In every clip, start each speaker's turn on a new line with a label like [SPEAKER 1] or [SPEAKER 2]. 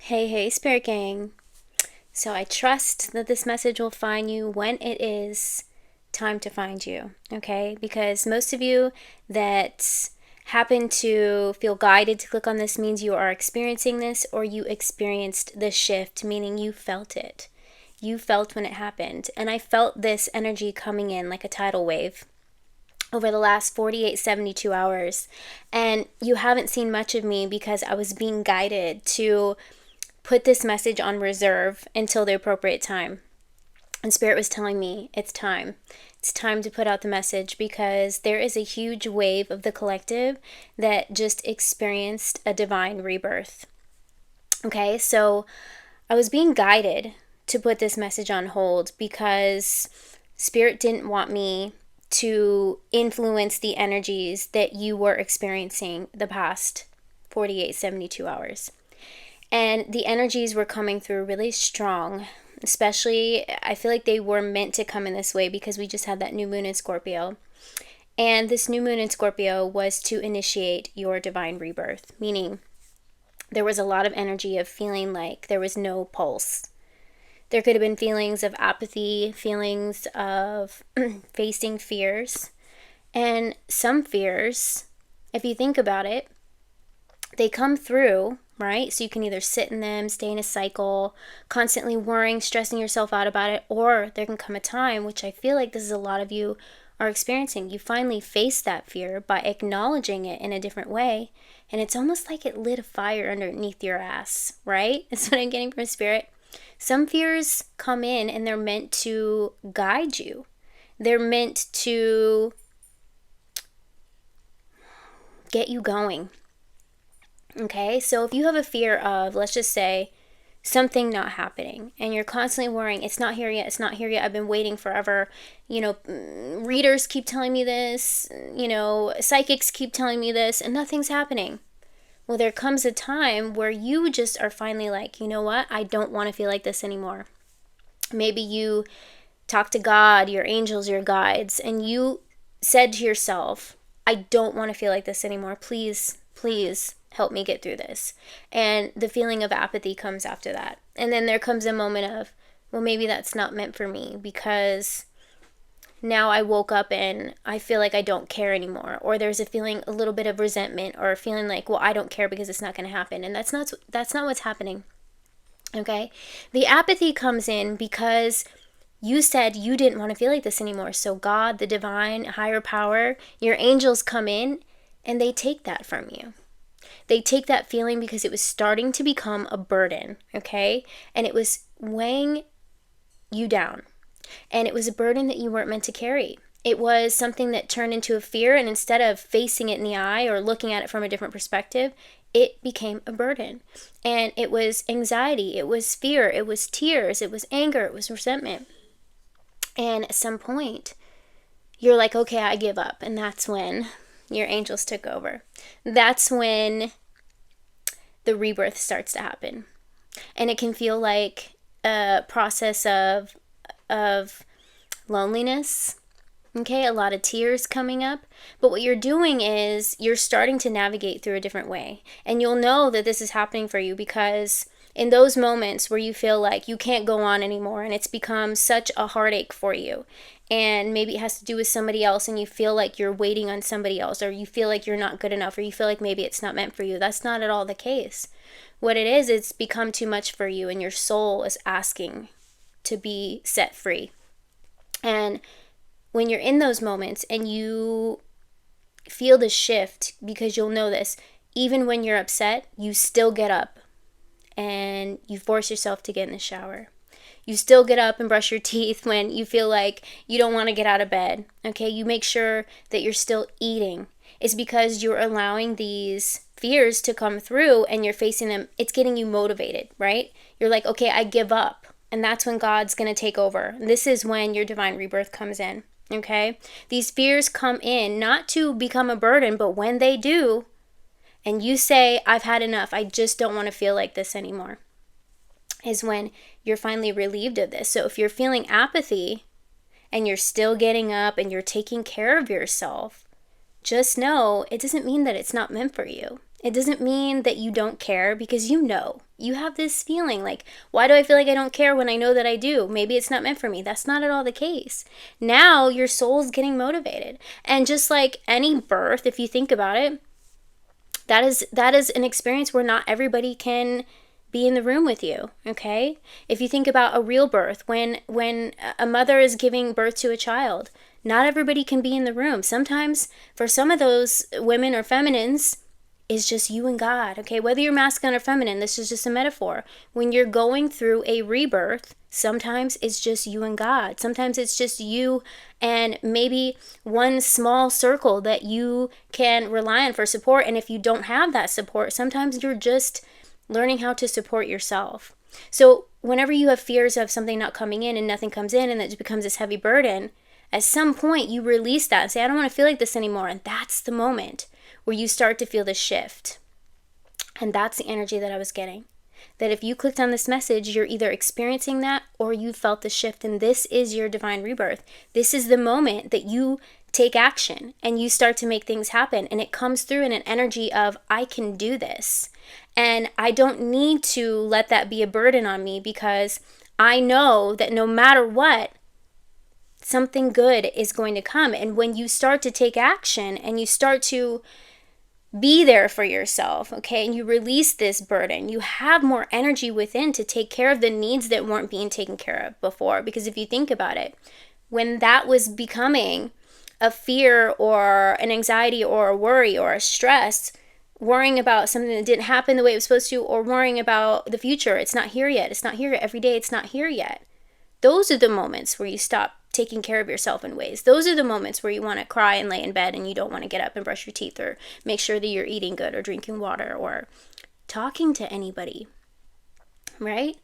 [SPEAKER 1] Hey, Spirit Gang. So I trust that this message will find you when it is time to find you, okay? Because most of you that happen to feel guided to click on this means you are experiencing this, or you experienced the shift, meaning you felt it. You felt when it happened. And I felt this energy coming in like a tidal wave over the last 48, 72 hours. And you haven't seen much of me because I was being guided to put this message on reserve until the appropriate time. And Spirit was telling me it's time. It's time to put out the message because there is a huge wave of the collective that just experienced a divine rebirth. Okay, so I was being guided to put this message on hold because Spirit didn't want me to influence the energies that you were experiencing the past 48, 72 hours. And the energies were coming through really strong, especially I feel like they were meant to come in this way because we just had that new moon in Scorpio. And this new moon in Scorpio was to initiate your divine rebirth, meaning there was a lot of energy of feeling like there was no pulse. There could have been feelings of apathy, feelings of facing fears. And some fears, if you think about it, they come through, right? So you can either sit in them, stay in a cycle, constantly worrying, stressing yourself out about it, or there can come a time, which I feel like this is a lot of you are experiencing. You finally face that fear by acknowledging it in a different way, and it's almost like it lit a fire underneath your ass, right? That's what I'm getting from Spirit. Some fears come in and they're meant to guide you. They're meant to get you going. Okay, so if you have a fear of, let's just say, something not happening, and you're constantly worrying, it's not here yet, I've been waiting forever, readers keep telling me this, psychics keep telling me this, and nothing's happening. Well, there comes a time where you just are finally like, you know what, I don't want to feel like this anymore. Maybe you talk to God, your angels, your guides, and you said to yourself, I don't want to feel like this anymore. Please help me get through this. And the feeling of apathy comes after that. And then there comes a moment of, well, maybe that's not meant for me because now I woke up and I feel like I don't care anymore. Or there's a feeling, a little bit of resentment, or a feeling like, well, I don't care because it's not going to happen. And that's not what's happening. Okay? The apathy comes in because you said you didn't want to feel like this anymore. So God, the divine, higher power, your angels come in and they take that from you. They take that feeling because it was starting to become a burden, okay? And it was weighing you down. And it was a burden that you weren't meant to carry. It was something that turned into a fear, and instead of facing it in the eye or looking at it from a different perspective, it became a burden. And it was anxiety, it was fear, it was tears, it was anger, it was resentment. And at some point, you're like, okay, I give up. And that's when your angels took over. That's when the rebirth starts to happen. And it can feel like a process of loneliness, okay? A lot of tears coming up. But what you're doing is you're starting to navigate through a different way. And you'll know that this is happening for you because in those moments where you feel like you can't go on anymore and it's become such a heartache for you, and maybe it has to do with somebody else and you feel like you're waiting on somebody else, or you feel like you're not good enough, or you feel like maybe it's not meant for you. That's not at all the case. What it is, it's become too much for you and your soul is asking to be set free. And when you're in those moments and you feel the shift, because you'll know this, even when you're upset, you still get up and you force yourself to get in the shower. You still get up and brush your teeth when you feel like you don't want to get out of bed. Okay, you make sure that you're still eating. It's because you're allowing these fears to come through and you're facing them. It's getting you motivated, right? You're like, okay, I give up. And that's when God's going to take over. And this is when your divine rebirth comes in, okay? These fears come in not to become a burden, but when they do, and you say, I've had enough, I just don't want to feel like this anymore, is when you're finally relieved of this. So if you're feeling apathy and you're still getting up and you're taking care of yourself, just know it doesn't mean that it's not meant for you. It doesn't mean that you don't care, because you have this feeling like, why do I feel like I don't care when I know that I do? Maybe it's not meant for me. That's not at all the case. Now your soul's getting motivated. And just like any birth, if you think about it, that is an experience where not everybody can be in the room with you, okay? If you think about a real birth, when a mother is giving birth to a child, not everybody can be in the room. Sometimes for some of those women or feminines, it's just you and God, okay? Whether you're masculine or feminine, this is just a metaphor. When you're going through a rebirth, sometimes it's just you and God. Sometimes it's just you and maybe one small circle that you can rely on for support. And if you don't have that support, sometimes you're just learning how to support yourself. So whenever you have fears of something not coming in and nothing comes in and it becomes this heavy burden, at some point you release that and say, I don't want to feel like this anymore. And that's the moment where you start to feel the shift. And that's the energy that I was getting. That if you clicked on this message, you're either experiencing that or you felt the shift. And this is your divine rebirth. This is the moment that you take action and you start to make things happen. And it comes through in an energy of, I can do this. And I don't need to let that be a burden on me, because I know that no matter what, something good is going to come. And when you start to take action and you start to be there for yourself, okay, and you release this burden, you have more energy within to take care of the needs that weren't being taken care of before. Because if you think about it, when that was becoming a fear or an anxiety or a worry or a stress, worrying about something that didn't happen the way it was supposed to, or worrying about the future, it's not here yet, it's not here yet, every day it's not here yet. Those are the moments where you stop taking care of yourself in ways. Those are the moments where you want to cry and lay in bed and you don't want to get up and brush your teeth or make sure that you're eating good or drinking water or talking to anybody, right?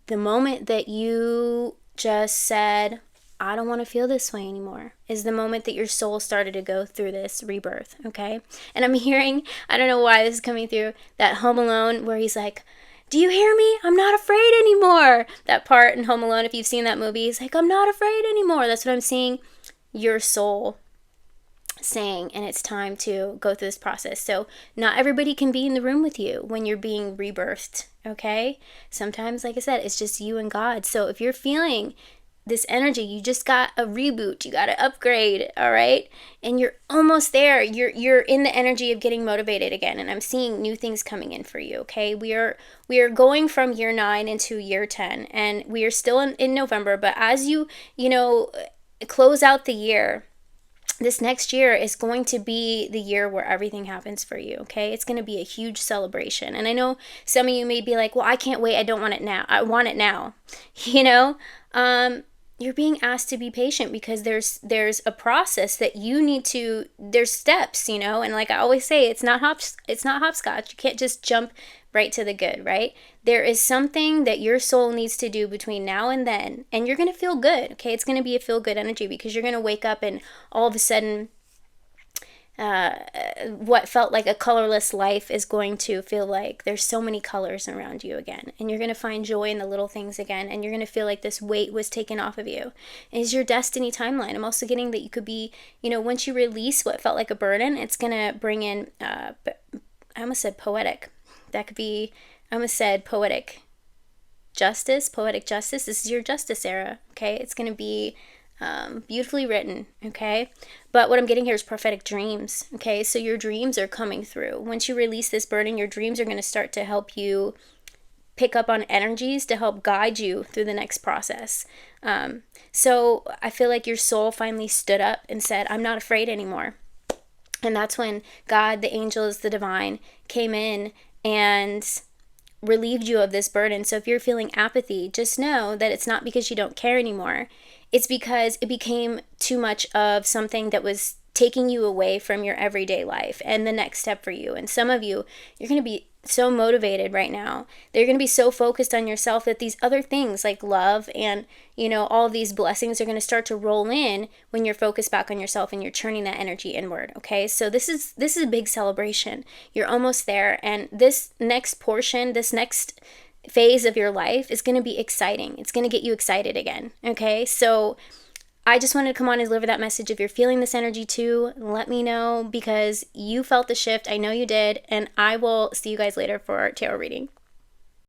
[SPEAKER 1] The moment that you just said, I don't want to feel this way anymore, is the moment that your soul started to go through this rebirth, okay? And I'm hearing, I don't know why this is coming through, that Home Alone where he's like, do you hear me? I'm not afraid anymore. That part in Home Alone, if you've seen that movie, he's like, I'm not afraid anymore. That's what I'm seeing your soul saying, and it's time to go through this process. So not everybody can be in the room with you when you're being rebirthed, okay? Sometimes, like I said, it's just you and God. So if you're feeling this energy, you just got a reboot, you got to upgrade, all right? And you're almost there. You're in the energy of getting motivated again, and I'm seeing new things coming in for you, okay? We are going from year 9 into year 10, and we are still in November, but as you close out the year, this next year is going to be the year where everything happens for you, okay? It's going to be a huge celebration. And I know some of you may be like, well, I can't wait. I don't want it now. I want it now. You're being asked to be patient because there's a process that you need to, there's steps, and like I always say, it's not hopscotch. You can't just jump right to the good, right? There is something that your soul needs to do between now and then, and you're going to feel good, okay? It's going to be a feel good energy because you're going to wake up and all of a sudden what felt like a colorless life is going to feel like there's so many colors around you again, and you're going to find joy in the little things again, and you're going to feel like this weight was taken off of you. It is your destiny timeline. I'm also getting that you could be, once you release what felt like a burden, it's going to bring in, I almost said poetic. That could be, I almost said poetic justice. This is your justice era, okay? It's going to be beautifully written, okay? But what I'm getting here is prophetic dreams, okay? So your dreams are coming through. Once you release this burden, your dreams are going to start to help you pick up on energies to help guide you through the next process. So I feel like your soul finally stood up and said, I'm not afraid anymore. And that's when God, the angels, the divine came in and relieved you of this burden. So if you're feeling apathy, just know that it's not because you don't care anymore. It's because it became too much of something that was taking you away from your everyday life and the next step for you. And some of you, you're going to be so motivated right now. They're going to be so focused on yourself that these other things like love and, all these blessings are going to start to roll in when you're focused back on yourself and you're turning that energy inward. Okay. So this is a big celebration. You're almost there. And this next portion, this next phase of your life is going to be exciting. It's going to get you excited again. Okay. So I just wanted to come on and deliver that message. If you're feeling this energy too, let me know, because you felt the shift. I know you did. And I will see you guys later for our tarot reading.